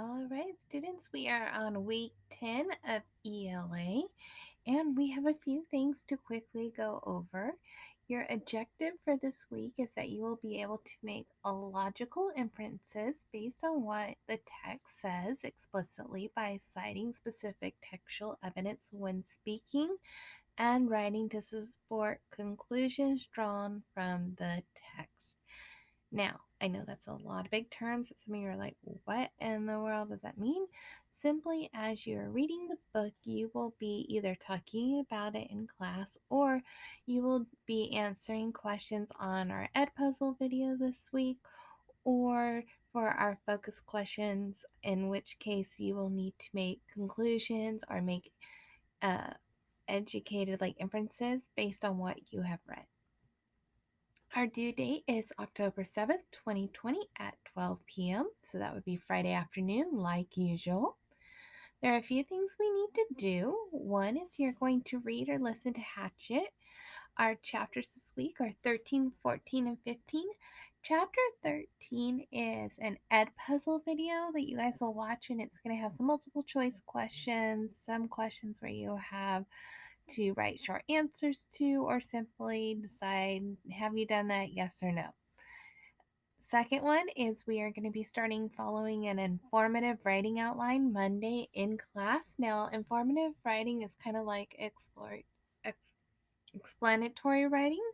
All right, students, we are on week 10 of ELA, and we have a few things to quickly go over. Your objective for this week is that you will be able to make a logical inferences based on what the text says explicitly by citing specific textual evidence when speaking and writing to support conclusions drawn from the text. Now, I know that's a lot of big terms that some of you are like, what in the world does that mean? Simply as you're reading the book, you will be either talking about it in class or you will be answering questions on our Ed Puzzle video this week or for our focus questions, in which case you will need to make conclusions or make uh, educated inferences based on what you have read. Our due date is October 7th, 2020 at 12 p.m. So that would be Friday afternoon, like usual. There are a few things we need to do. One is you're going to read or listen to Hatchet. Our chapters this week are 13, 14, and 15. Chapter 13 is an Ed Puzzle video that you guys will watch, and it's going to have some multiple choice questions, some questions where you have to write short answers to, or simply decide, have you done that, yes or no. Second one is we are going to be starting following an informative writing outline Monday in class. Now, informative writing is kind of like explanatory writing.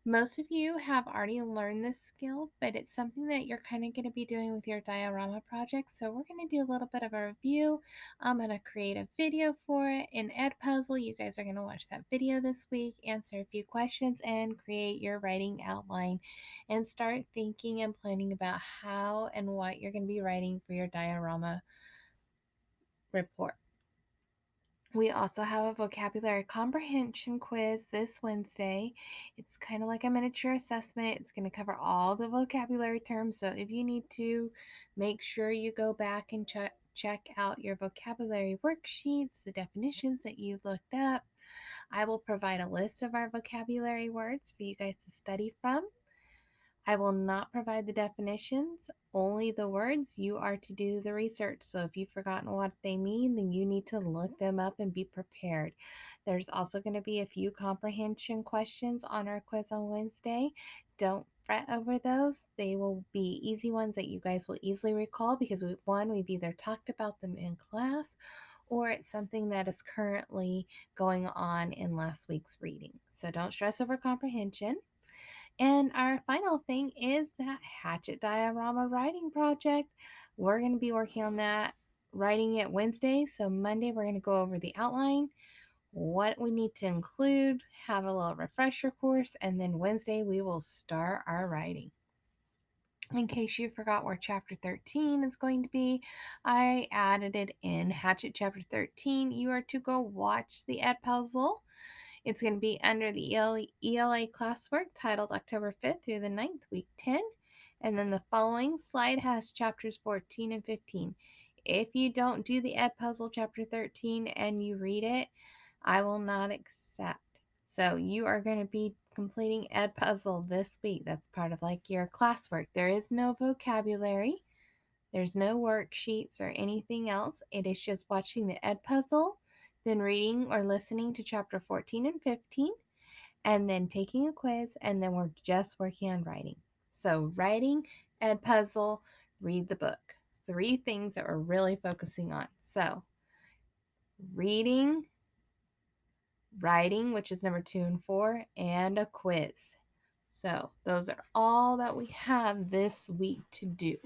Most of you have already learned this skill, but it's something that you're kind of going to be doing with your diorama project. So we're going to do a little bit of a review. I'm going to create a video for it in Ed Puzzle. You guys are going to watch that video this week, answer a few questions, and create your writing outline and start thinking and planning about how and what you're going to be writing for your diorama report. We also have a vocabulary comprehension quiz this Wednesday. It's kind of like a miniature assessment. It's going to cover all the vocabulary terms. So if you need to, make sure you go back and check out your vocabulary worksheets, the definitions that you looked up. I will provide a list of our vocabulary words for you guys to study from. I will not provide the definitions, only the words. You are to do the research. So if you've forgotten what they mean, then you need to look them up and be prepared. There's also going to be a few comprehension questions on our quiz on Wednesday. Don't fret over those. They will be easy ones that you guys will easily recall because we've either talked about them in class or it's something that is currently going on in last week's reading. So don't stress over comprehension. And our final thing is that Hatchet Diorama writing project. We're going to be working on that, writing it Wednesday. So Monday, we're going to go over the outline, what we need to include, have a little refresher course, and then Wednesday, we will start our writing. In case you forgot where chapter 13 is going to be, I added it in Hatchet chapter 13. You are to go watch the Ed Puzzle. It's going to be under the ELA classwork titled October 5th through the 9th, week 10. And then the following slide has chapters 14 and 15. If you don't do the Ed Puzzle chapter 13 and you read it, I will not accept. So you are going to be completing Ed Puzzle this week. That's part of your classwork. There is no vocabulary. There's no worksheets or anything else. It is just watching the Ed Puzzle, then reading or listening to chapter 14 and 15, and then taking a quiz, and then we're just working on writing. So writing, Ed Puzzle, read the book. 3 things that we're really focusing on. So reading, writing, which is number 2 and 4, and a quiz. So those are all that we have this week to do.